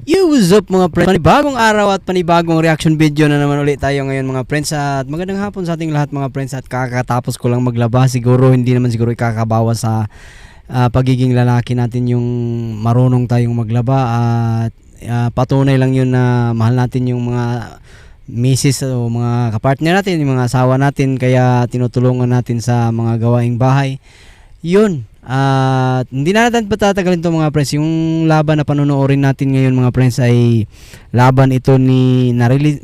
Yo, what's up mga friends? Panibagong araw at panibagong reaction video na naman ulit tayo ngayon mga friends. At magandang hapon sa ating lahat mga friends. At kakatapos ko lang maglaba, siguro hindi naman siguro ikakabawa sa pagiging lalaki natin yung marunong tayong maglaba. At patunay lang yun na mahal natin yung mga misis o mga kapartner natin, yung mga asawa natin. Kaya tinutulungan natin sa mga gawaing bahay. Yun. At hindi na natin patatagalin ito mga friends. Yung laban na panonoorin natin ngayon mga friends ay laban ito ni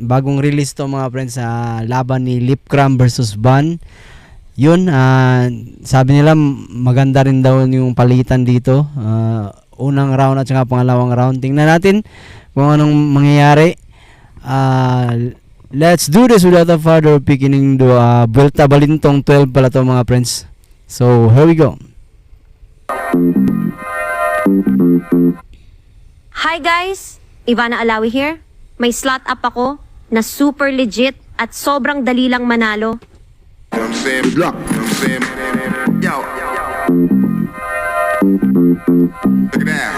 bagong release to mga friends, laban ni Lipcram versus Ban. Yun, sabi nila maganda rin daw yung palitan dito, unang round at saka pangalawang round. Tingnan natin kung anong mangyayari. Let's do this without a further beginning do. Vuelta Balintong 12 pala to mga friends. So here we go. Hi guys! Ivana Alawi here. May slot up ako na super legit at sobrang dali lang manalo. Good luck. Yo. Look at that.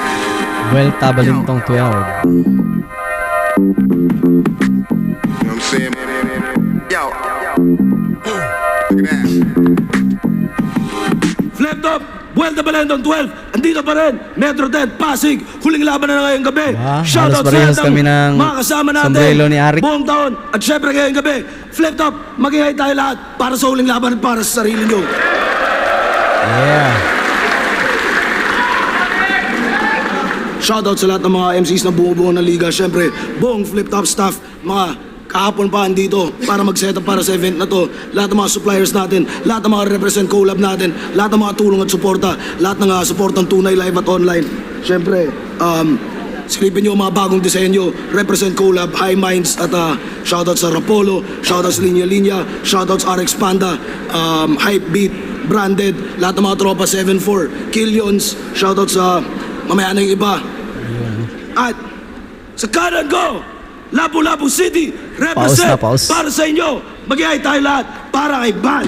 Vuelta Balintong 12. You know what I'm saying? Yo. Look at that. Flip top, Vuelta Balintong 12, andito pa rin, Metro 10, Pasig, huling laban na ngayong gabi. Shoutout sa lahat ng mga kasama natin, ni Arik. buong taon, at syempre ngayong gabi. Flip top, mag-ihay tayo lahat para sa huling laban at para sa sarili nyo. Yeah. Shoutout sa lahat ng mga MCs na bumubuo ng liga, syempre, buong Flip top staff, mga kahapon pa andito para mag-set up para sa event na to. Lahat ng mga suppliers natin, lahat ng mga represent collab natin, lahat ng mga tulong at suporta, lahat ng suportang tunay live at online. Siyempre, silipin nyo ang mga bagong disenyo, represent collab, High Minds, at shoutout sa Rapolo, shoutout sa Linya Linya, shoutout sa RX Panda, Hype Beat, Branded, lahat ng mga tropa 7-4, Killions, shoutout sa mamaya na yung iba. At sa kanan ko, Lapu-Lapu City, represent Pause. para sa inyo. Mag-ihay tayo lahat para kay Ban.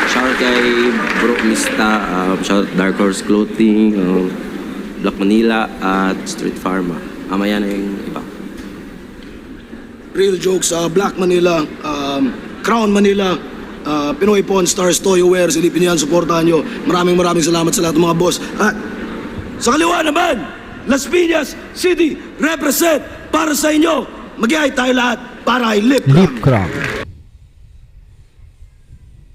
Shout kay Bro Mista, shout Dark Horse Clothing, Black Manila at Street Pharma. Amaya na yung iba. Real Jokes, Black Manila, Crown Manila, Pinoy Pawn Stars, Toyo Wear, silipin niyo yan, supportahan nyo. Maraming salamat sa lahat ng mga boss. At sa kaliwa naman, Las Piñas City, represent para sa inyo. Mag-ihay tayo lahat para kay Lipcram.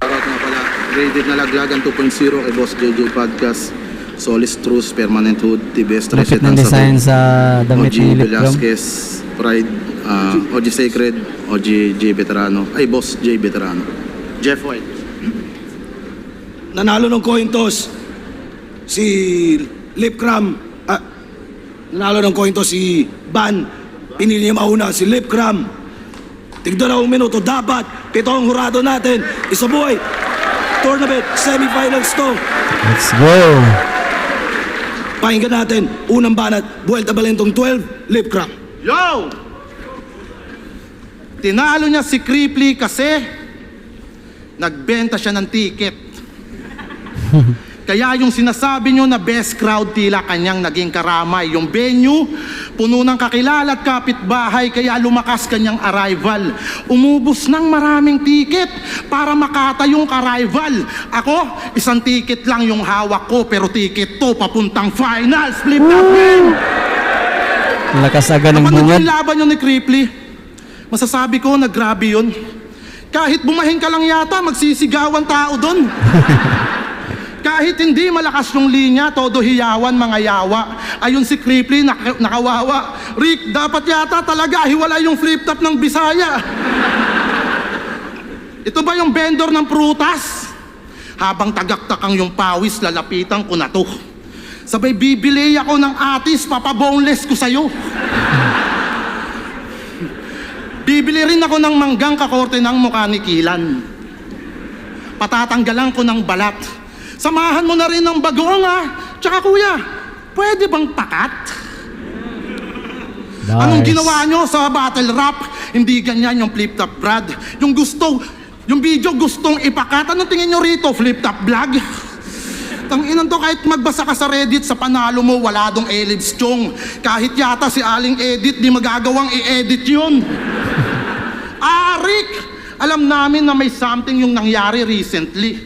Shoutout nga pala, Graded na Laglagan 2.0 kay Boss JJ Podcast, Solis Truce, Permanent Hood, TBS Bakit 13 ng design sa damit OG ni Lipcram? Velasquez, Pride, OG Sacred, OG J Veterano, ay Boss J Veterano, Jeff White. Nanalo ng coin toss si Lipcram. Nanalo ng coin toss si Ban. Pinili niya mauna si Lipcram. Tignan na minuto. Dapat 7 ang hurado natin. Isabuhay. Tournament semifinals to. Let's go. Pakinggan natin. Unang banat. Vuelta Balintong 12. Lipcram. Yo! Tinalo niya si Cripply kasi nagbenta siya ng ticket. Kaya yung sinasabi nyo na best crowd, tila kanyang naging karamay. Yung venue, puno ng kakilala at kapitbahay, kaya lumakas kanyang arrival. Umubos ng maraming ticket para makata yung arrival. Ako, isang ticket lang yung hawak ko, pero ticket to papuntang finals. Flip that game! Lakas agad ng Kapag bungad. yung laban yun ni Cripply, masasabi ko na grabe yun. Kahit bumahin ka lang yata, magsisigawan tao doon. Kahit hindi malakas yung linya, todo hiyawan, mga yawa. Ayun si Cripply, nakawawa. Rick, dapat yata talaga hiwala yung flip-top ng Bisaya. Ito ba yung vendor ng prutas? Habang tagaktakang yung pawis, lalapitan ko na to. Sabay bibili ako ng atis, papaboneless ko sa'yo. Bibili rin ako ng manggang kakorte ng mukha ni Kilan. Patatanggalan ko ng balat. Samahan mo na rin ng bagoong Tsaka kuya, pwede bang pakat? Anong Nice. ginawa nyo sa battle rap? Hindi ganyan yung flip top Brad. Yung video gustong ipakat. Anong tingin nyo rito? Flip top vlog? Tanginan to, kahit magbasa ka sa Reddit, sa panalo mo, wala dong Elibs Chong. Kahit yata si Aling Edit, di magagawang i-edit yun. Arik! Alam namin na may something yung nangyari recently.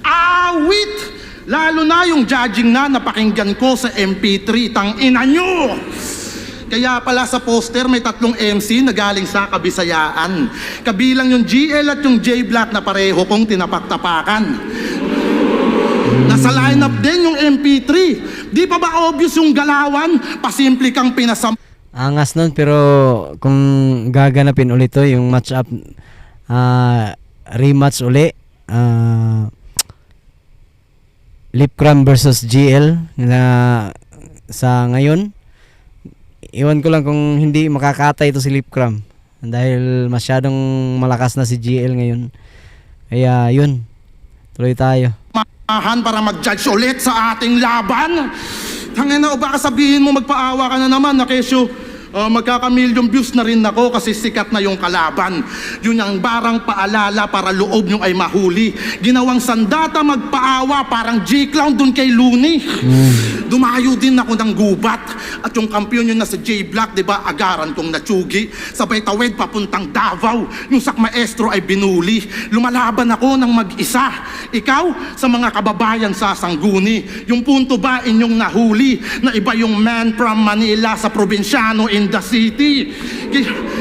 Awit! Lalo na yung judging na napakinggan ko sa MP3, tangina nyo! Kaya pala sa poster may 3 MC na galing sa Kabisayaan. Kabilang yung GL at yung J-Black na pareho kong tinapak-tapakan. Nasa lineup din yung MP3. Di pa ba obvious yung galawan? Pasimple kang pinasam... Angas nun, pero kung gaganapin ulit to, yung match up, rematch uli, Lipcram versus GL na sa ngayon, iwan ko lang kung hindi makakatay ito si Lipcram dahil masyadong malakas na si GL ngayon. Kaya yun, tuloy tayo. Para mag-judge ulit sa ating laban. Tangina, o baka sabihin mo magpaawa ka na naman na kesyo magkaka-million views na rin ako kasi sikat na yung kalaban. Yun ang barang paalala para loob nyo ay mahuli. Ginawang sandata magpaawa parang J-Clown dun kay Looney. Dumayo din ako ng gubat. At yung kampiyon yun na sa J-Black, di ba, agaran kong natsugi. Sabay tawid papuntang Davao. Yung sak maestro ay binuli. Lumalaban ako ng mag-isa. Ikaw, sa mga kababayan sa Sangguni. Yung punto ba inyong nahuli na iba yung man from Manila sa probinsyano in the city?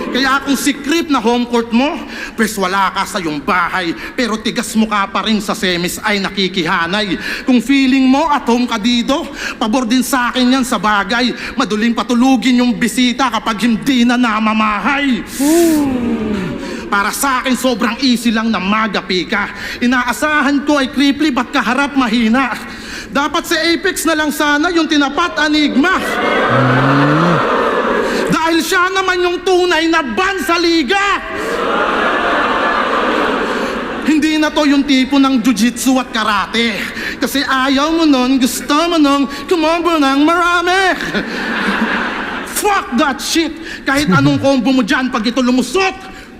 Kaya kung secret na home court mo, pwes wala ka sa iyong bahay, pero tigas mo ka pa rin sa semis ay nakikihanay. Kung feeling mo at home ka dito, pabor din sa akin yan sa bagay. Maduling patulugin yung bisita kapag hindi na namamahay. Para sa akin sobrang easy lang na magapi ka. Inaasahan ko ay Kripli, ba't kaharap mahina? Dapat sa Apex na lang sana yung tinapat Enigma. Dahil siya naman yung tunay na ban sa liga. Hindi na to yung tipo ng jiu-jitsu at karate. Kasi ayaw mo nun, gusto mo nun, kumombo ng marami. Fuck that shit! Kahit anong combo mo dyan, pag ito lumusot,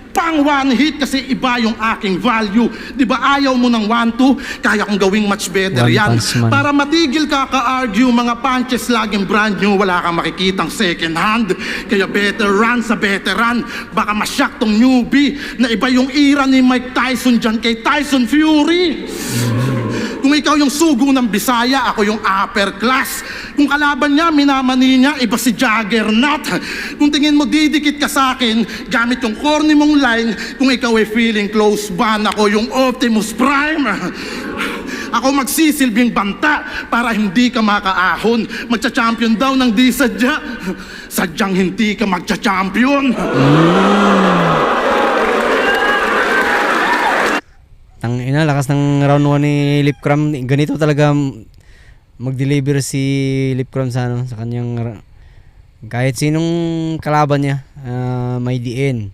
pang one hit kasi iba yung aking value. Di ba ayaw mo ng 1-2? Kaya kong gawing much better One yan. punch man. Para matigil ka ka-argue, mga punches laging brand new, wala kang makikitang second hand. Kaya better run sa veteran. Baka masyak tong newbie na iba yung era ni Mike Tyson dyan kay Tyson Fury. Kung ikaw yung sugo ng Bisaya, ako yung upper class. Kung kalaban niya, minamani niya, iba si Juggernaut. Kung tingin mo didikit ka sa akin, gamit yung corny mong line, kung ikaw ay feeling close ban, ako yung Optimus Prime. Ako magsisilbing banta para hindi ka makaahon. Magcha-champion daw ng di sadya. Sadyang hindi ka magcha-champion. Tangina, lakas ng round 1 ni Lipcram. Ganito talaga mag-deliver si Lipcram sa ano, sa kanyang kahit sinong kalaban niya, may diin.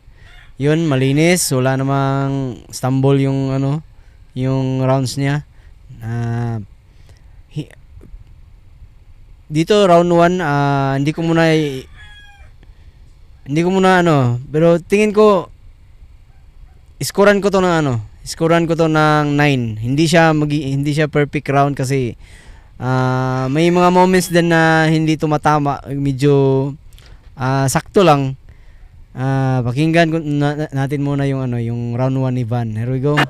Yun, malinis, wala namang stumble yung ano, yung rounds niya. Dito round 1, hindi ko muna ano, pero tingin ko scorean ko to ng 9. Hindi siya perfect round kasi may mga moments din na hindi tumatama, medyo sakto lang. Pakinggan natin muna yung ano, yung round 1 ni Van. Here we go.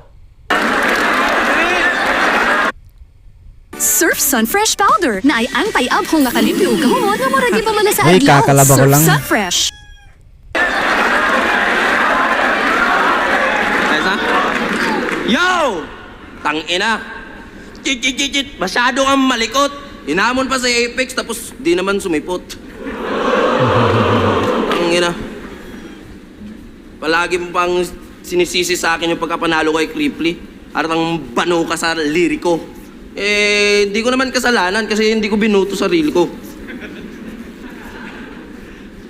Surf Sun Fresh Powder na ay anti-abhong nga kalimpyo ug kahumot nga murag di pa man sa Ay, adlaw. kakalaba ko Surf lang. Sun Fresh. Yo! Tangina! Chit! Masyado kang malikot! Hinamon pa sa Apex tapos di naman sumipot. Tangina. Palagi mo pang sinisisi sa akin yung pagkapanalo ko kay Kripli. Arang bano ka sa liriko. Hindi ko naman kasalanan kasi hindi ko binuto sarili ko.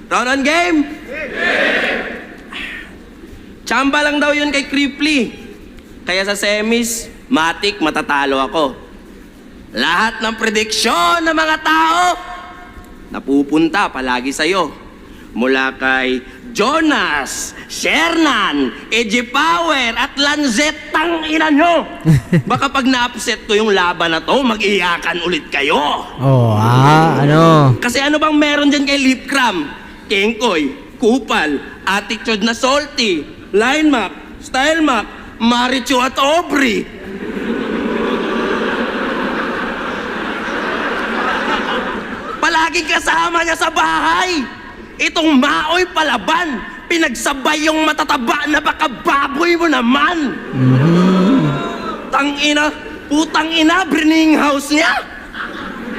Round on game! Chamba lang daw yun kay Kripli. Kaya sa semis, matik matatalo ako. Lahat ng prediksyon ng mga tao napupunta palagi sa'yo. mula kay Jonas, Shernan, EJ Power at Lanzet, tang ina nyo. Baka pag na-upset ko yung laban na to, mag-iyakan ulit kayo. Oh, ano? Kasi ano bang meron dyan kay Lip Cram? Kengkoy, Kupal, Attitude na Salty, Line Map, Style Map, Marichu at Aubrey. Palaging kasama niya sa bahay. Itong Maoy Palaban, pinagsabay yung matataba na baka baboy mo naman. Tangina, putang ina, brining house niya.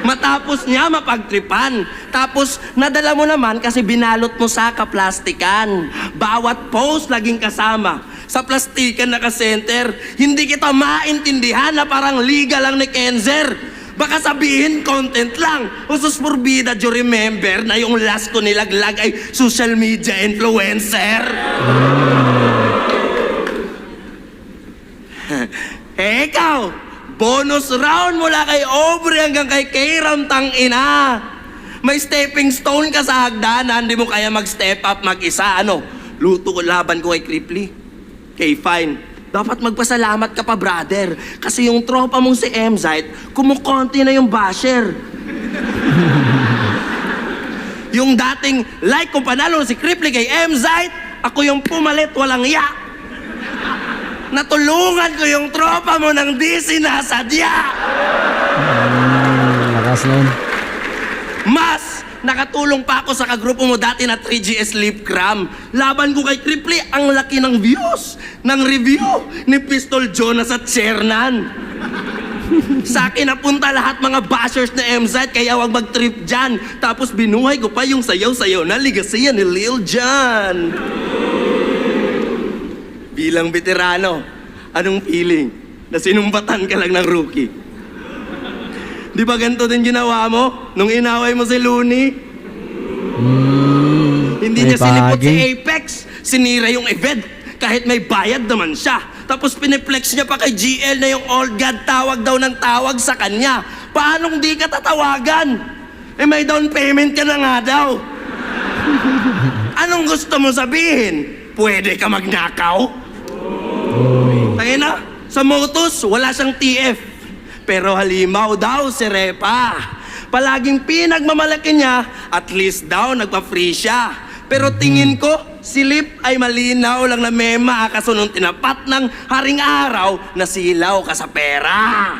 Matapos niya mapagtripan. Tapos nadala mo naman kasi binalot mo sa kaplastikan. Bawat post laging kasama. Sa plastikan naka-center, hindi kita maintindihan na parang liga lang ni Kenzer. Baka sabihin content lang. Usus forbida, you remember na yung last ko nilaglag ay social media influencer. Ikaw, bonus round mula kay Aubrey hanggang kay Kairam, tang ina. May stepping stone ka sa hagdanan, di mo kaya mag-step up mag-isa. Ano? Luto ko laban ko kay Cripply. Okay, fine. Dapat magpasalamat ka pa, brother. Kasi yung tropa mong si Emzite, kumukonti na yung basher. Yung dating like kung panalo si Cripply kay Emzite, ako yung pumalit, walang iya. Natulungan ko yung tropa mo ng di sinasadya. Lakas nun. Mas, nakatulong pa ako sa kagrupo mo dati na 3GS Lip Cram. Laban ko kay Cripply, ang laki ng views, ng review ni Pistol Jonas at Shernan. Sa akin napunta lahat mga bashers na MZ, kaya wag mag-trip dyan. Tapos binuhay ko pa yung sayaw-sayaw na ligasiya ni Lil Jon. Bilang veterano, anong feeling na sinumpatan ka lang ng rookie? Di ba ganito din ginawa mo nung inaway mo si Looney? Hindi niya sinipot si Apex, sinira yung event kahit may bayad naman siya. Tapos piniplex niya pa kay GL na yung old god tawag daw ng tawag sa kanya. Paanong di ka tatawagan? Eh may down payment ka na nga daw. Anong gusto mo sabihin? Pwede ka magnakaw? Tayo na, sa Motos, wala siyang TF. Pero halimaw daw si Repa. Palaging pinagmamalaki niya, at least daw nagpa-free siya. Pero tingin ko, si Lip ay malinaw lang na mema kaso nung tinapat ng haring araw, nasilaw ka sa pera.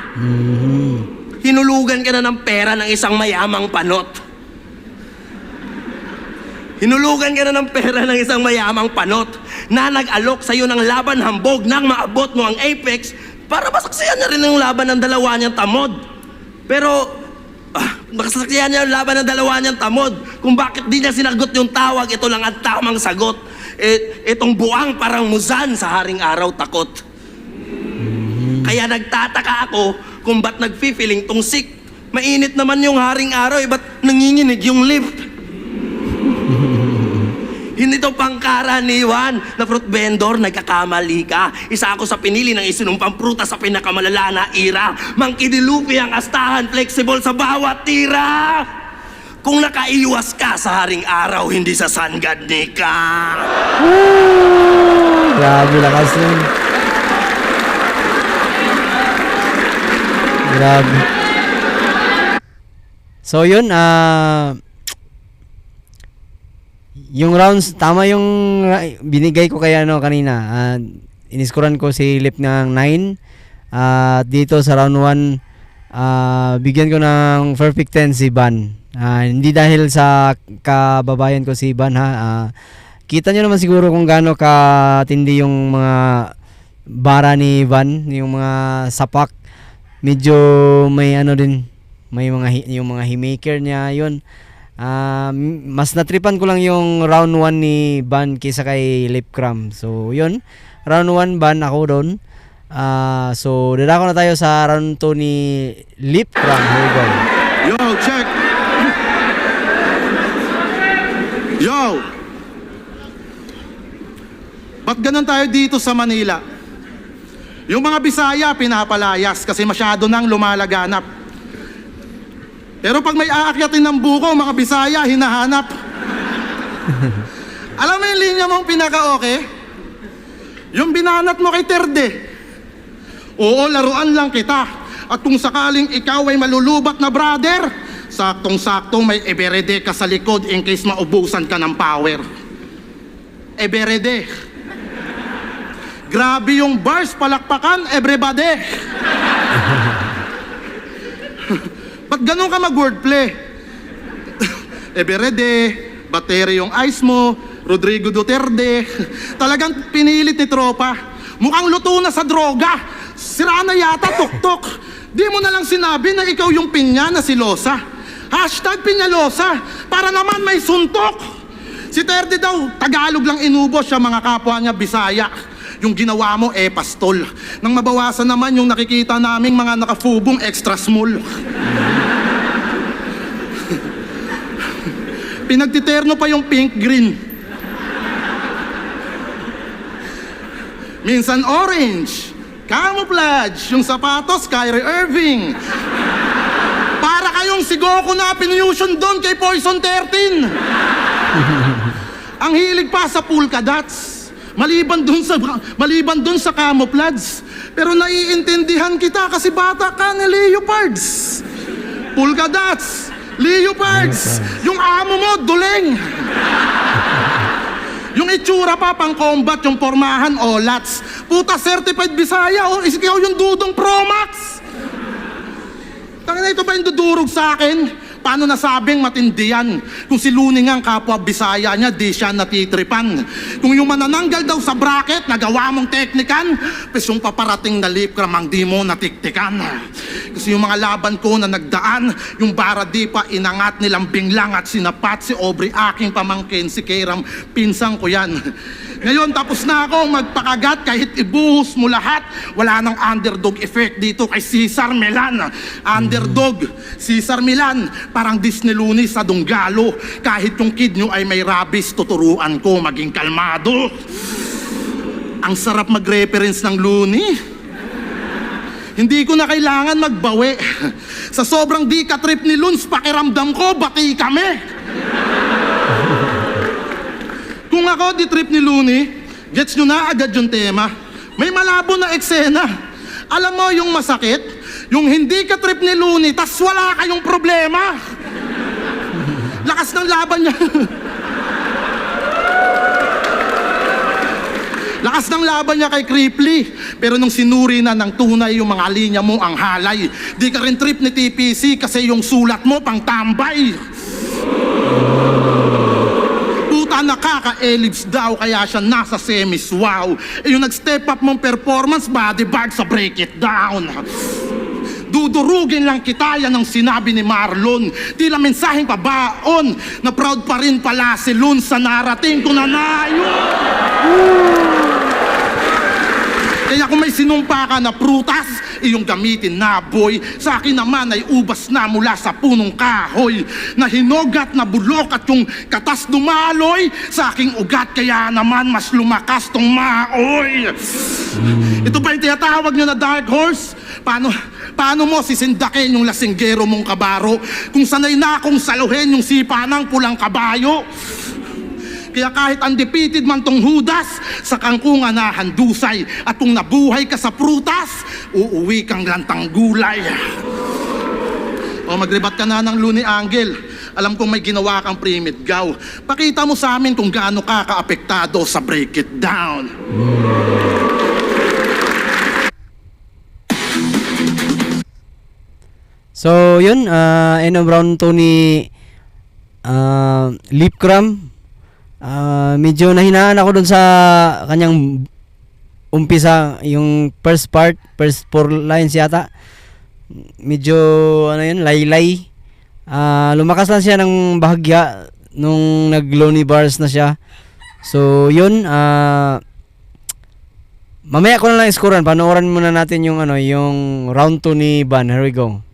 Hinulugan ka na ng pera ng isang mayamang panot. Hinulugan ka na ng pera ng isang mayamang panot na nag-alok sa'yo ng laban hambog nang maabot mo ang Apex para masaksiyan niya rin yung laban ng dalawa niyang tamod. Pero, masasaksiyan niya yung laban ng dalawa niyang tamod. Kung bakit di niya sinagot yung tawag, ito lang ang tamang sagot. Itong buwang parang muzan sa haring araw takot. Kaya nagtataka ako kung ba't nag-feeling tong sick. Mainit naman yung haring araw, ba't nanginginig yung lip? Hindi to pangkara ni Juan na fruit vendor, nagkakamali ka. Isa ako sa pinili ng isinumpang pruta sa pinakamalala na ira. Mangkidilupi ang astahan, flexible sa bawat tira. Kung nakaiwas ka sa haring araw, hindi sa sun god ni ka. Grabe, lakas nun. Grabe. So yun, yung rounds, tama yung binigay ko kaya kanina. Iniskuran ko si Lip ng 9. Dito sa round 1, bigyan ko ng perfect 10 si Van. Hindi dahil sa kababayan ko si Van ha. Kita nyo naman siguro kung gaano katindi yung mga bara ni Van, yung mga sapak. Medyo may ano din, may mga yung mga himiker niya yun. Mas natripan ko lang yung round 1 ni Van kaysa kay Lip Cram. So yun, round 1 Van, ako doon. So dadako na tayo sa round 2 ni Lip Cram. Here we go. Yo, check! Yo! Ba't ganun tayo dito sa Manila? Yung mga Bisaya pinapalayas kasi masyado nang lumalaganap. Pero pag may aakyatin ng buko, mga Bisaya, hinahanap. Alam mo yung linya mong pinaka-okay? Yung binanat mo kay Terde. Oo, laruan lang kita. At kung sakaling ikaw ay malulubat na brother, saktong-sakto may eberede ka sa likod in case maubusan ka ng power. Eberede. Grabe yung bars, palakpakan, everybody. Ba't ganun ka mag-wordplay? Eberede, bateri yung ice mo, Rodrigo Duterte. Talagang pinilit ni tropa. Mukhang luto na sa droga. Sira na yata, tuktok. Di mo na lang sinabi na ikaw yung pinya na si Losa. Hashtag Pinyalosa, para naman may suntok. Si Terde daw, Tagalog lang inubos siya, mga kapwa niya Bisaya. Yung ginawa mo, pastol. Nang mabawasan naman yung nakikita naming mga nakafubong extra small. Pinagtiterno pa yung pink-green. Minsan orange, camouflage, yung sapatos, Kyrie Irving. Para kayong si Goku na pinusion doon kay Poison 13. Ang hilig pa sa polka dots. Maliban dun sa camouflage. Pero naiintindihan kita kasi bata ka ni Leopards. Polka dots, Leopards. Yung amo mo, duleng. Yung itsura pa pang combat, yung pormahan, olats. Puta, certified Bisaya, ikaw yung Dudong Pro Max. Tangina, ito ba yung dudurog sa akin? Paano nasabing matindi yan? Kung si Luning ang kapwa Bisaya niya, di siya natitripan. Kung yung manananggal daw sa bracket, nagawa mong teknikan, pes yung paparating na lip cram di mo natiktikan. Kasi yung mga laban ko na nagdaan, yung bara di pa inangat nilang binglang at sinapat si Aubrey, aking pamangkin, si Kairam, pinsang ko yan. Ngayon, tapos na akong magpakagat kahit ibuhos mo lahat. Wala nang underdog effect dito kay Cesar Milan. Underdog, Cesar Milan, parang Disney Looney sa Dunggalo. Kahit yung kid nyo ay may rabies, tuturuan ko maging kalmado. Ang sarap mag-reference ng Looney. Hindi ko na kailangan magbawi. Sa sobrang di ka-trip ni Luns, pakiramdam ko, bati kami. Kung ako di trip ni Looney, gets nyo na agad yung tema. May malabo na eksena. Alam mo yung masakit? Yung hindi ka trip ni Looney, tas wala kayong problema. Lakas ng laban niya. Lakas ng laban niya kay Cripply. Pero nung sinuri na ng tunay yung mga linya mo ang halay, di ka rin trip ni TPC kasi yung sulat mo pang tambay. Puta, nakaka-ellipse daw kaya siya nasa semis, wow. Yung nag-step up mong performance, bodyguard sa break it down. Dudurugin lang kita, yan ang sinabi ni Marlon. Tila mensaheng pabaon na proud pa rin pala si Lun sa narating ko na Kaya kung may sinumpa ka na prutas, iyong gamitin na boy. Sa akin naman ay ubas na mula sa punong kahoy, na hinogat na bulok at yung katas dumaloy. Sa aking ugat kaya naman mas lumakas tong maoy. Ito ba yung tinatawag nyo na dark horse? Paano mo sisindakin yung lasinggero mong kabaro kung sanay na akong saluhin yung sipa ng pulang kabayo? Kaya kahit undefeated man tong Judas, sa kangkungan na handusay. At kung nabuhay ka sa prutas, uuwi kang lantang gulay. O magribat ka na ng Looney Angle. Alam kong may ginawa kang primit gaw. Pakita mo sa amin kung gaano ka kaapektado sa break it down. So, yun, Eno Brown Tony lip cram. Medyo nahinaan ako dun sa kanyang umpisa, yung first part, first 4 lines yata. Medyo, laylay. Lumakas lang siya ng bahagya nung nag-Looney bars na siya. So, yun, mamaya ko na lang iskuran. Panoorin muna natin yung, yung round 2 ni Van. Here we go.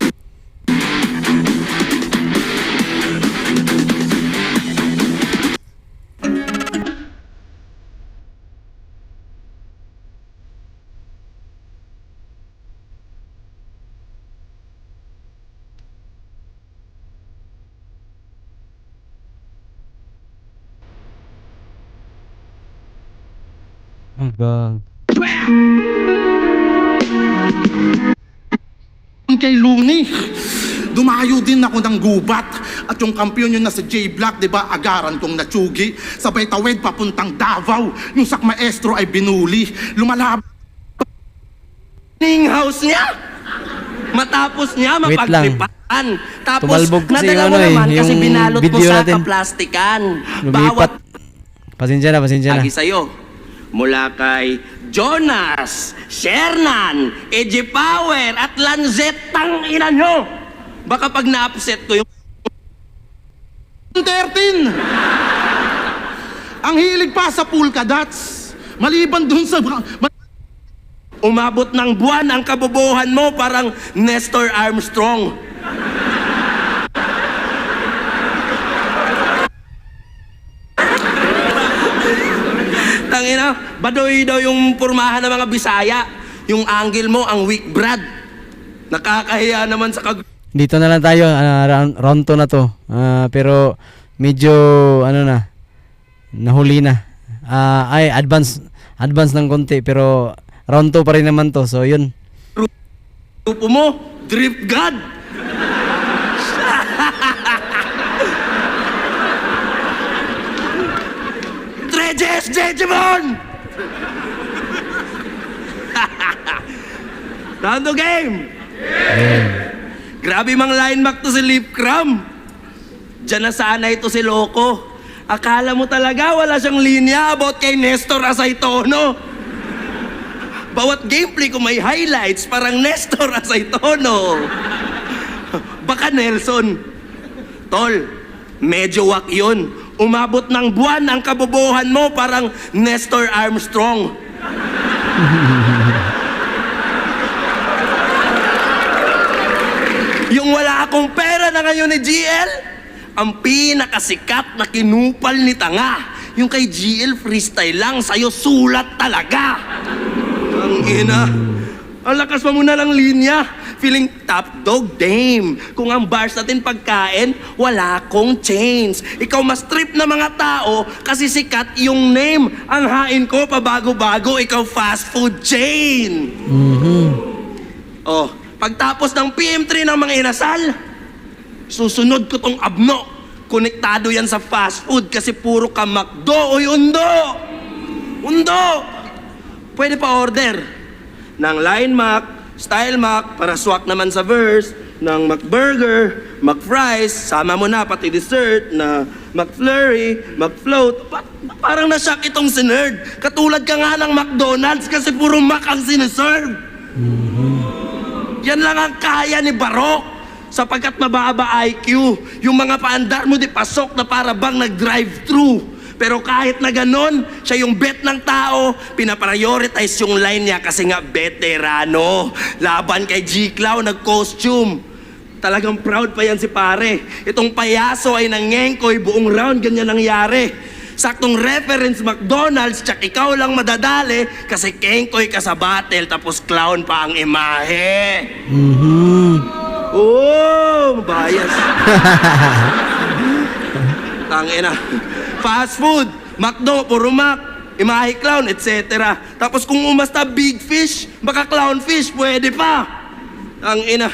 Hanggang. Kay Looney, dumayo din ako ng gubat. At yung kampiyon yun na si J-Black, di ba, agaran kong natsugi. Sabay tawid papuntang Davao. Yung sak maestro ay binuli. Lumalaban Ning house niya. Matapos niya Wait lang. mapagtripan. Tapos Tumalbog kasi nadala yung mo ano naman eh, kasi yung binalot mo video sa natin. kaplastikan. Lumipat. Pasensya na. Lagi sa'yo. Mula kay Jonas, Shernan, EJ Power, at Lanzet, tang ina nyo. Baka pag na-upset ko yung 13. Ang hilig pa sa polka dots. Maliban dun sa... umabot ng buwan ang kabobohan mo parang Nestor Armstrong. Tangina, badoy daw yung pormahan ng mga Bisaya. Yung angle mo, ang weak brad. Nakakahiya naman sa Dito na lang tayo, round 2 na to. Pero medyo nahuli na. Ay advance ng konti pero round 2 pa rin naman to. So yun. grupo mo, Drift God. Trejes Jejemon! Round of game! Grabe mang line back to si Lipcram. Diyan na sana ito si Loco. Akala mo talaga wala siyang linya about kay Nestor Asaytono. Bawat gameplay ko may highlights parang Nestor Asaytono. Baka Nelson. Tol, medyo wak yun. Umabot ng buwan ang kabobohan mo parang Nestor Armstrong. Yung wala akong pera na ngayon ni GL, ang pinakasikat na kinupal ni Tanga. Yung kay GL freestyle lang, sa'yo sulat talaga. Ang ina. Ang lakas pa muna ng linya. Feeling top dog, dame. Kung ang bars natin pagkain, wala akong change. Ikaw mas trip na mga tao kasi sikat yung name. Ang hain ko pabago-bago, ikaw fast food chain. Oh, pagtapos ng PM3 ng mga inasal, susunod ko tong abno. Konektado yan sa fast food kasi puro ka McDo. Oy, undo! Undo! Pwede pa order ng Line Mac, Style Mac, para swak naman sa verse, ng McBurger, McFries, sama mo na pati dessert na McFlurry, McFloat. Parang nashock itong sinerd. Katulad ka nga ng McDonald's kasi puro Mac ang sineserve. Yan lang ang kaya ni Barok sapagkat mababa IQ. Yung mga paandar mo di pasok na para bang nag-drive-thru. Pero kahit na ganon, siya yung bet ng tao, pinaprioritize yung line niya kasi nga veterano. Laban kay G-Clown, nag-costume. Talagang proud pa yan si pare. Itong payaso ay nangengkoy, buong round ganyan nangyari. Saktong reference McDonald's, tsak ikaw lang madadali kasi kengkoy ka sa battle tapos clown pa ang imahe. Oh, bias. Tangina. Fast food, McDo, puro Mac, imahe clown, etc. Tapos kung umasta big fish, baka clownfish, pwede pa. Tangina.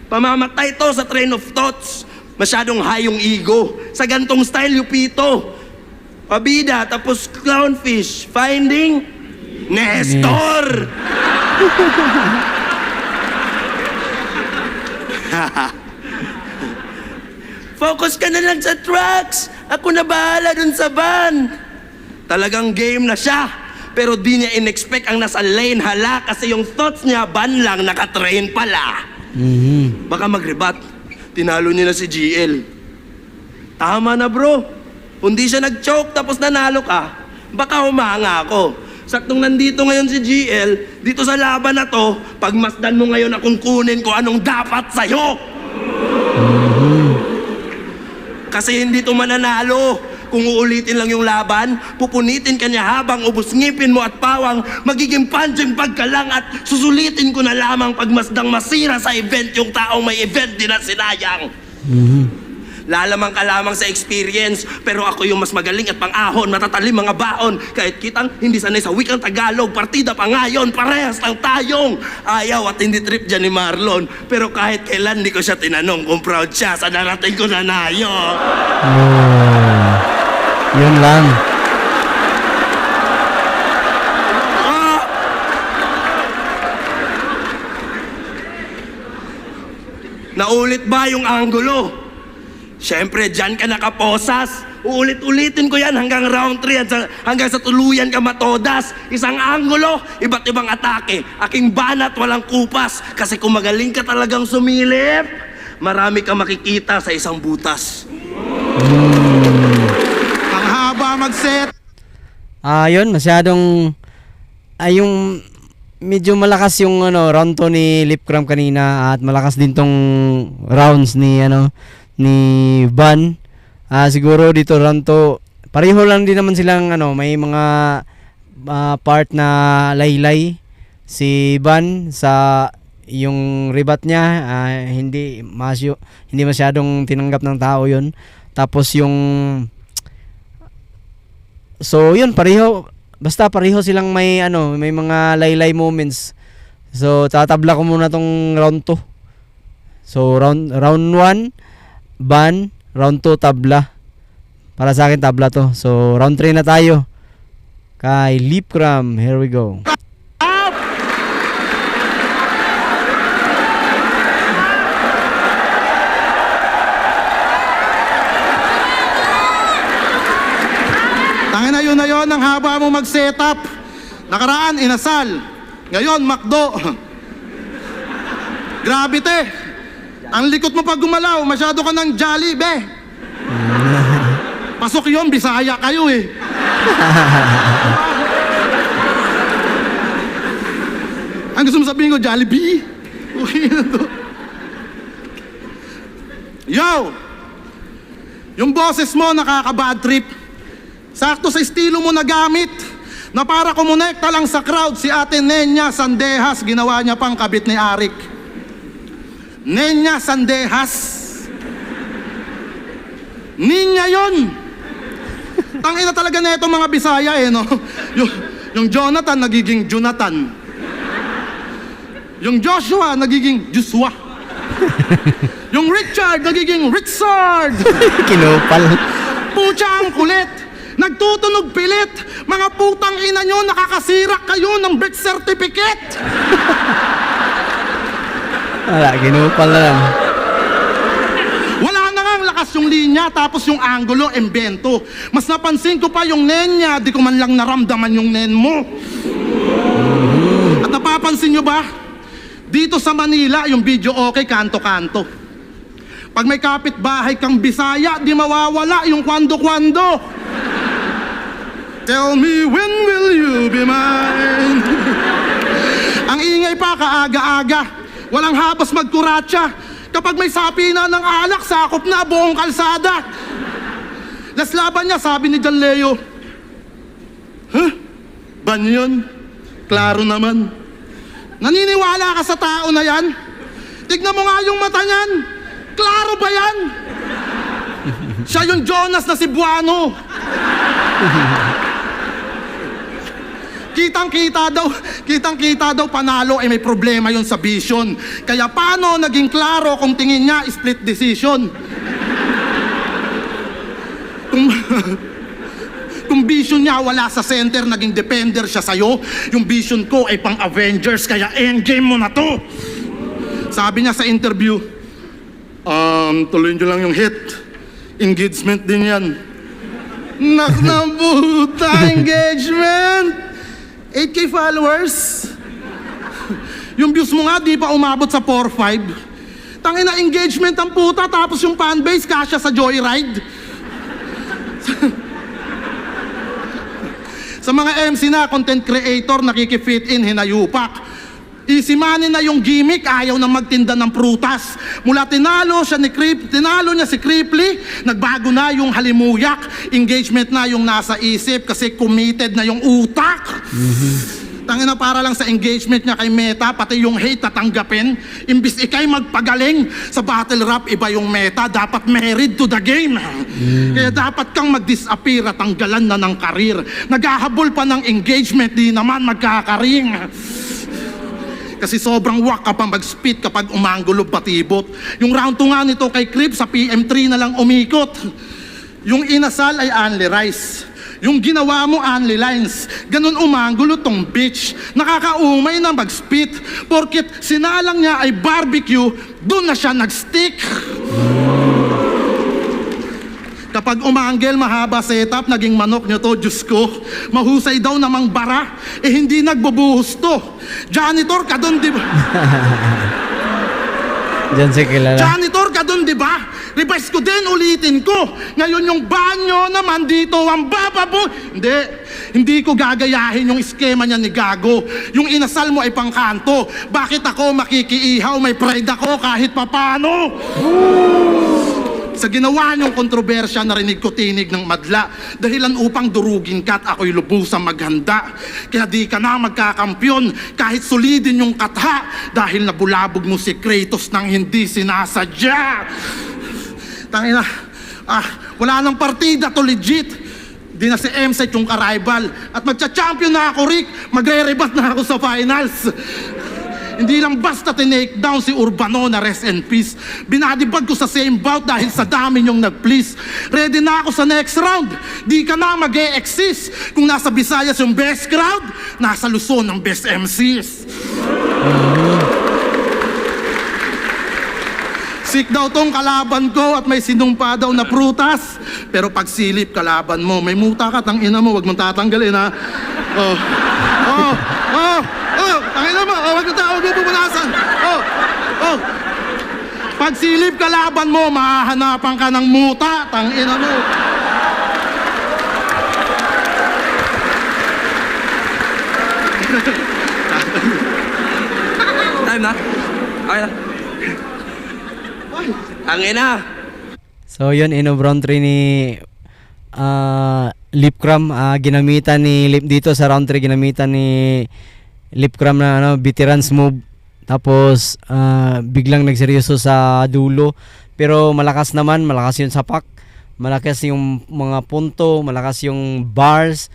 Pamamatay to sa train of thoughts. Masyadong high yung ego. Sa gantong style, Lupito. Pabida, tapos clownfish. Finding Nestor! Focus ka na lang sa tracks. Ako na bahala dun sa van. Talagang game na siya. Pero di niya in-expect ang nasa lane. Hala, kasi yung thoughts niya, van lang, nakatrain pala. Baka mag-rebat. Tinalo niya na si GL. Tama na bro. Hindi siya nag-choke tapos nanalo ka, baka humanga ako. Saktong nandito ngayon si GL, dito sa laban na to, pagmasdan mo ngayon akong kunin ko anong dapat sa'yo. Kasi hindi to mananalo. Kung uulitin lang yung laban, pupunitin ka niya habang ubos ngipin mo at pawang, magiging punching bag ka lang at susulitin ko na lamang pagmasdang masira sa event yung taong may event din na sinayang. Lalamang ka lamang sa experience, pero ako yung mas magaling at pang-ahon, matatalim mga baon. Kahit kitang hindi sanay sa wikang Tagalog, partida pa ngayon, parehas lang tayong ayaw at hindi trip dyan ni Marlon. Pero kahit kailan di ko siya tinanong kung proud siya sa narating ko na nayo. Oh. Yun lang. Naulit ba yung anggulo? Siyempre, dyan ka nakaposas. Uulit-ulitin ko yan hanggang round 3 at hanggang sa tuluyan ka matodas. Isang anggulo, iba't ibang atake. Aking banat, walang kupas. Kasi kung magaling ka talagang sumilip, marami ka makikita sa isang butas. Ang haba mag-set. Yun, masyadong yung medyo malakas yung round 2 ni Lipcram kanina at malakas din tong rounds ni ni Van. Siguro dito round 2 pareho lang din naman silang may mga part na laylay si Van sa yung rebat niya, hindi masyadong tinanggap ng tao yun. Tapos yung yun basta pareho silang may mga laylay moments. So tatabla ko muna tong round 2. So round 1 Van, round 2 tabla. Para sa akin tabla to. So round 3 na tayo. Kay Lipcram, here we go. Tangin na yun, ang haba mo mag-setup. Nakaraan, inasal. Ngayon, McDo. Grabe te. Ang likot mo pag gumalaw, masyado ka ng jolly, be. Pasok yun, Bisaya kayo eh. Ang gusto mo sabihin ko, Jollibee? Okay na to. Yo! Yung boses mo nakaka-bad trip. Sakto sa estilo mo na gamit na para kumonekta lang sa crowd si Ate Nenya Sandehas, ginawa niya pang kabit ni Arik. Nenya Sandehas. Ninya yon. Tangina talaga na itong mga Bisaya no? Yung Jonathan nagiging Jonathan. Yung Joshua nagiging Joshua. Yung Richard nagiging Richard. Kinupal. Pucha ang kulit. Nagtutunog pilit. Mga putang ina nyo, nakakasira kayo ng birth certificate. Wala, kinupal na lang. Wala na nga ang lakas yung linya, tapos yung angulo, embento. Mas napansin ko pa yung nen niya, di ko man lang naramdaman yung nen mo. At napapansin nyo ba? Dito sa Manila, yung video okay, kanto-kanto. Pag may kapitbahay kang Bisaya, di mawawala yung kwando-kwando. Tell me when will you be mine? Ang ingay pa kaaga-aga. Walang habas magkuratsa. Kapag may sapi na ng alak, sakop na buong kalsada. Las laban niya, sabi ni John Leo. Huh? Ban yun? Klaro naman. Naniniwala ka sa tao na yan? Tignan mo nga yung mata niyan. Klaro ba yan? Siya yung Jonas na Cebuano. Kitang-kita daw panalo ay may problema yon sa vision. Kaya paano naging klaro kung tingin niya split decision? Kung vision niya wala sa center, naging defender siya sa'yo. Yung vision ko ay pang Avengers, kaya endgame mo na to. Sabi niya sa interview, tuloy nyo lang yung hit. Engagement din yan. Naknabuta, engagement! 8K followers. Yung views mo nga di pa umabot sa 4-5. Tangina engagement ang puta, tapos yung fanbase kasya sa Joyride. Sa mga MC na content creator, nakikifit in, hinayupak. Easy money na yung gimmick, ayaw na magtinda ng prutas. Mula tinalo niya si Cripply, nagbago na yung halimuyak. Engagement na yung nasa isip kasi committed na yung utak. Tangina, para lang sa engagement niya kay Meta, pati yung hate tatanggapin. Imbis ikay magpagaling sa battle rap, iba yung Meta, dapat married to the game. Kaya dapat kang mag-disappear at tanggalan na ng karir. Naghahabol pa ng engagement, di naman magkakaring. Kasi sobrang wak ka pa mag-spit kapag umanggulo batibot. Yung round 2 nga nito kay Crip sa PM3 na lang umikot. Yung inasal ay only rice. Yung ginawa mo only lines. Ganun umanggulo tong bitch. Nakakaumay na mag-spit. Porkit sinalang niya ay barbecue, doon na siya nag-stick. Kapag umanggel, mahaba setup, naging manok nyo to, Diyos ko. Mahusay daw namang bara, hindi nagbubuhos to. Janitor ka doon, di ba? Diyan si kilala. Janitor ka doon, di ba? Revise ko din, ulitin ko. Ngayon yung banyo naman dito, ang bababo. Hindi ko gagayahin yung eskema niya ni Gago. Yung inasal mo ay pangkanto. Bakit ako makikiihaw? May pride ako kahit papano. Sa ginawa niyong kontrobersya, narinig ko tinig ng madla. Dahilan upang durugin ka at ako'y lubusang maghanda. Kaya di ka na magkakampyon kahit solidin yung katha. Dahil nabulabog mo si Kratos nang hindi sinasadya. Tangina, wala nang partida to, legit. Di na si M-Set yung ka-rival. At magcha-champion na ako, Rick. Magre-rebat na ako sa finals. Hindi lang basta tinake down si Urbano na rest in peace. Binadibag ko sa same bout dahil sa dami niyong nag-please. Ready na ako sa next round. Di ka na mag-e-exist. Kung nasa Visayas yung best crowd, nasa Luzon ang best MCs. Sick daw tong kalaban ko at may sinumpa daw na prutas. Pero pag silip kalaban mo, may muta ka, tangina mo, wag mong tatanggalin ha. Tangina mo, wag mong pupunasan. Pag silip kalaban mo, mahahanapan ka ng muta, tangina mo. Time na? Okay na. Ang ina. So yun, round 3 ni Lipcram, ginamitan ni Lip dito sa round 3, ginamitan ni Lipcram na veterans move. Tapos biglang nagseryoso sa dulo. Pero malakas naman, malakas yung sapak, malakas yung mga punto, malakas yung bars.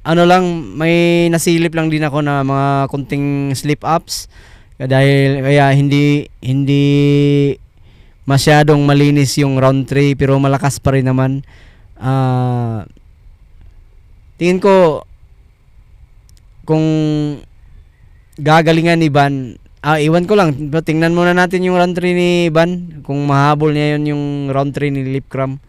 Ano lang, may nasilip lang din ako na mga kunting slip ups. Kaya hindi masyadong malinis yung round 3, pero malakas pa rin naman. Tingin ko kung gagalingan ni Van, iwan ko lang, tingnan muna natin yung round 3 ni Van, kung mahabol niya yun yung round 3 ni Lipcram.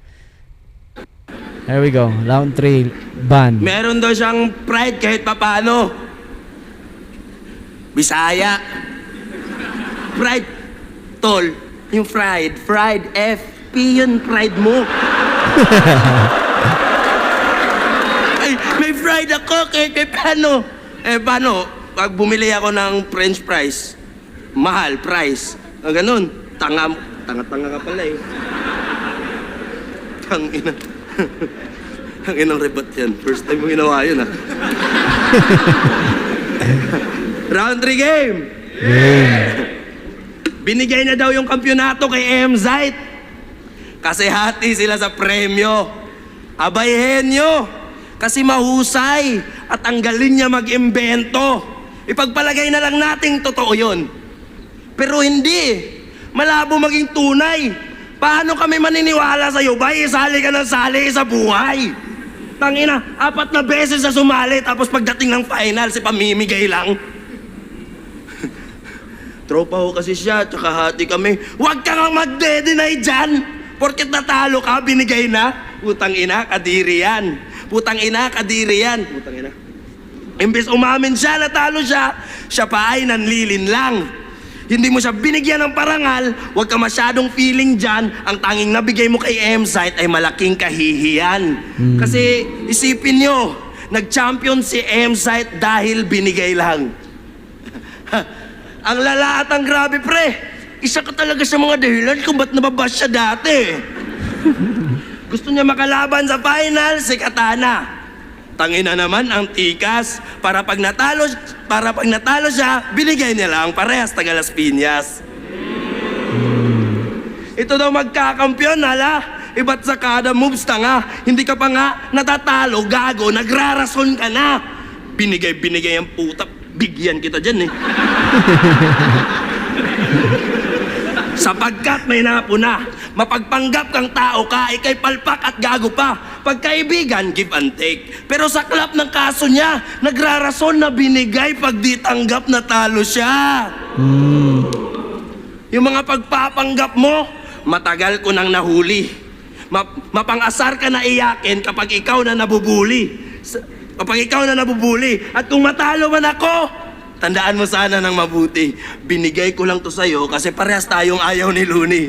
There we go, round 3 Van. Meron daw siyang pride kahit papano. Bisaya. Pride, tol. Yung fried, FP yun, pride mo. Ay, may fried ako kahit paano. Paano? Pag bumili ako ng french fries, mahal, price. Ganun. Tanga ka pala eh. Tangina. Ang inang rebut yan. First time mo ginawa yun, ha? Round 3 game. Binigay na daw yung kampyonato kay M-Zite. Kasi hati sila sa premyo. Abayhin nyo. Kasi mahusay. At ang galing niya mag-imbento. Ipagpalagay na lang nating totoo yun. Pero hindi. Malabo maging tunay. Paano kami maniniwala sa'yo? Bay, isali ka ng sali sa buhay. Tangina, 4 na beses na sumali, tapos pagdating ng final, si pamimigay lang. Tropa ho kasi siya, tsaka hati kami. Huwag ka nga magde-deny dyan! Porket natalo ka, binigay na. Putang ina, kadiri yan. Putang ina, kadiri yan. Putang ina. Imbes umamin siya, natalo siya, siya pa ay nanlilin lang. Hindi mo siya binigyan ng parangal, huwag ka masyadong feeling dyan, ang tanging nabigay mo kay M-Zite ay malaking kahihiyan. Kasi isipin nyo, nag-champion si M-Zite dahil binigay lang. Ang lala at ang grabe, pre. Isa ka talaga sa mga dahilan kung ba't nababash siya dati. Gusto niya makalaban sa final, si Katana. Tangina naman ang tikas. Para pag natalo siya, binigay niya lang parehas taga Las Piñas. Ito daw magkakampyon, hala. Iba't sa kada moves nga. Hindi ka pa nga natatalo, gago, nagrarason ka na. Binigay ang puta. Bigyan kita dyan eh. Sapagkat may napuna, mapagpanggap kang tao ka, ikay palpak at gago pa. Pagkaibigan, give and take. Pero sa klap ng kaso niya, nagrarason na binigay pag di tanggap na talo siya. Yung mga pagpapanggap mo, matagal ko nang nahuli. Mapang-asar ka na iyakin kapag ikaw na nabubuli. Kapag ikaw na nabubuli. At kung matalo man ako, tandaan mo sana ng mabuti. Binigay ko lang to sa'yo kasi parehas tayong ayaw ni Looney.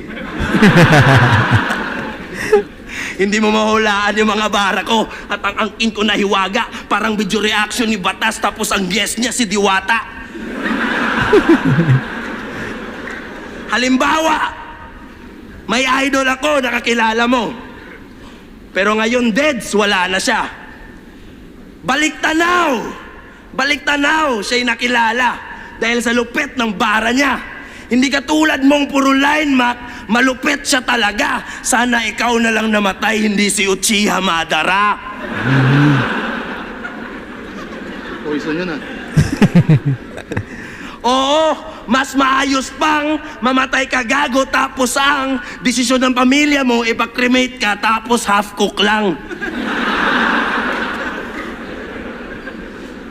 Hindi mo mahulaan yung mga bara ko at ang angkin ko nahiwaga. Parang video reaction ni Batas tapos ang guest niya si Diwata. Halimbawa, may idol ako, nakakilala mo. Pero ngayon, deads, wala na siya. Balik tanaw, siya'y nakilala dahil sa lupit ng bara niya. Hindi katulad mong puro line, Mac, malupit siya talaga. Sana ikaw na lang namatay, hindi si Uchiha Madara. Poison yun ah. Oo, mas maayos pang mamatay ka gago tapos ang desisyon ng pamilya mo ipag-cremate ka tapos half-cook lang.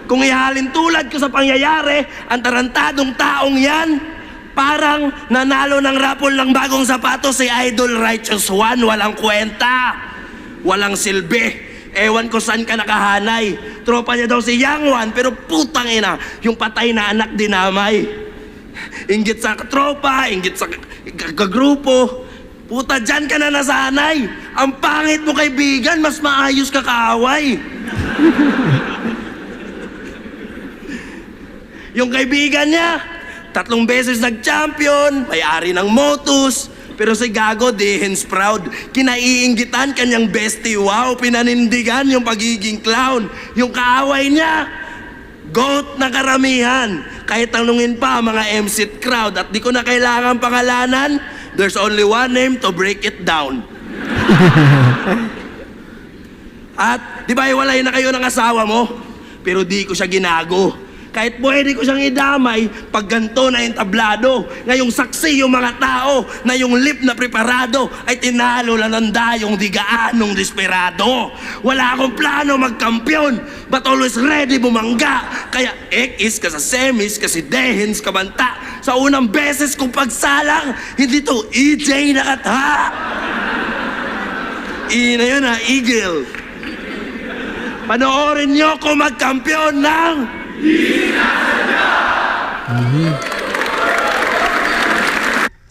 Kung ihalin tulad ko sa pangyayari, ang tarantadong taong yan, parang nanalo ng rapol ng bagong sapatos si Idol Righteous One. Walang kwenta, walang silbi. Ewan ko saan ka nakahanay. Tropa niya daw si Yang One, pero putang ina, yung patay na anak dinamay. Inggit sa tropa, inggit sa kagrupo. Puta, dyan ka na nasanay. Ang pangit mo kaibigan, mas maayos ka kaaway. Yung kaibigan niya, 3 beses nag-champion, may-ari ng Motus, pero si Gago, Dehens proud. Kinaiinggitan kanyang bestie, wow, pinanindigan yung pagiging clown. Yung kaaway niya, goat na karamihan. Kahit tanungin pa mga MC crowd at di ko na kailangan pangalanan, there's only one name to break it down. At di ba iwalay na kayo ng asawa mo? Pero di ko siya ginago. Kahit pwede ko siyang idamay pag ganito na yung tablado. Ngayong saksi yung mga tao na yung lip na preparado ay tinalo lang ng dayong digaanong desperado. Wala akong plano magkampiyon, but always ready bumangga. Kaya ekis ka sa semis kasi Dehens kabanta. Sa unang beses kong pagsalang, hindi to EJ nakatha. Ina yun ha, Eagle. Panoorin nyo kung magkampiyon ng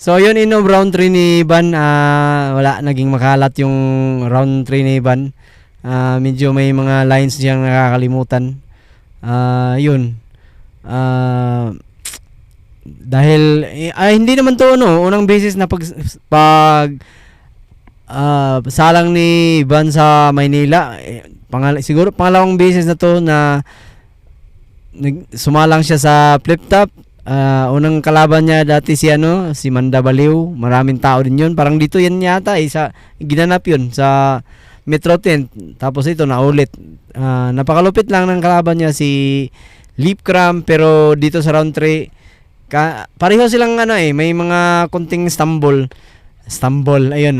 So yun, inom round 3 ni Ivan. Wala, naging makalat yung round 3 ni Ivan. Medyo may mga lines diyang nakakalimutan. Yun. Dahil hindi naman to unang beses na pag salang ni Ivan sa Maynila. Siguro pangalawang beses na to na sumalang siya sa flip top. Unang kalaban niya dati si Manda Baliw. Maraming tao din yun. Parang dito yan yata ginanap yun sa Metro 10. Tapos ito naulit. Napakalupit lang ng kalaban niya si Lip Cram, pero dito sa round 3 pareho silang may mga konting stumble. Ayun,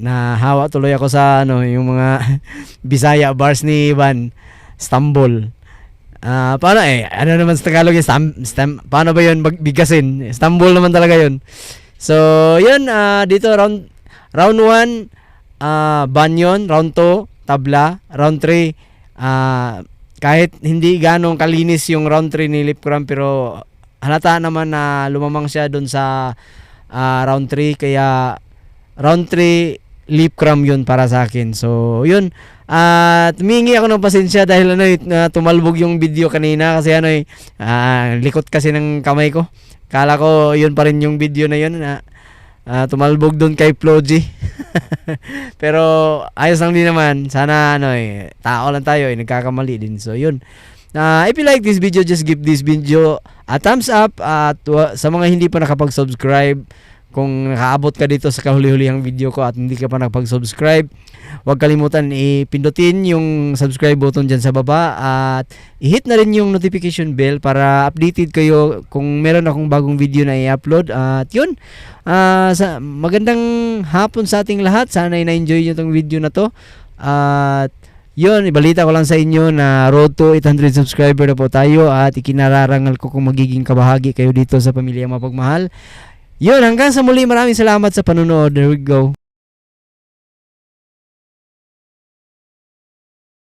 nahawa tuloy ako sa yung mga Bisaya bars ni Ivan. Stumble. Paano ano naman sa Tagalog paano ba yun bigkasin? Istanbul naman talaga yun. So yun, dito round 1 banyon, round 2 tabla, round 3 kahit hindi ganong kalinis yung round 3 ni Lip Cram, pero halata naman na lumamang siya doon sa round 3, kaya round 3 Lip Cram yun para sa akin. So yun, tumingi ako ng pasensya dahil tumalbog yung video kanina kasi likot kasi ng kamay ko. Kala ko yun pa rin yung video na yun. tumalbog doon kay Floji. Pero ayos lang din naman. Sana tao lang tayo, nagkakamali din. So yun. If you like this video, just give this video a thumbs up. At sa mga hindi pa nakapag-subscribe, kung nakaabot ka dito sa kahuli-hulihang video ko at hindi ka pa nakapag-subscribe, huwag kalimutan ipindutin yung subscribe button dyan sa baba at i-hit na rin yung notification bell para updated kayo kung meron akong bagong video na i-upload. At yun, magandang hapon sa ating lahat. Sana na-enjoy nyo tong video na to. At yun, ibalita ko lang sa inyo na road to 800 subscriber na po tayo at ikinararangal ko kung magiging kabahagi kayo dito sa Pamilya Mapagmahal. Yun, hanggang sa muli, maraming salamat sa panonood. There we go.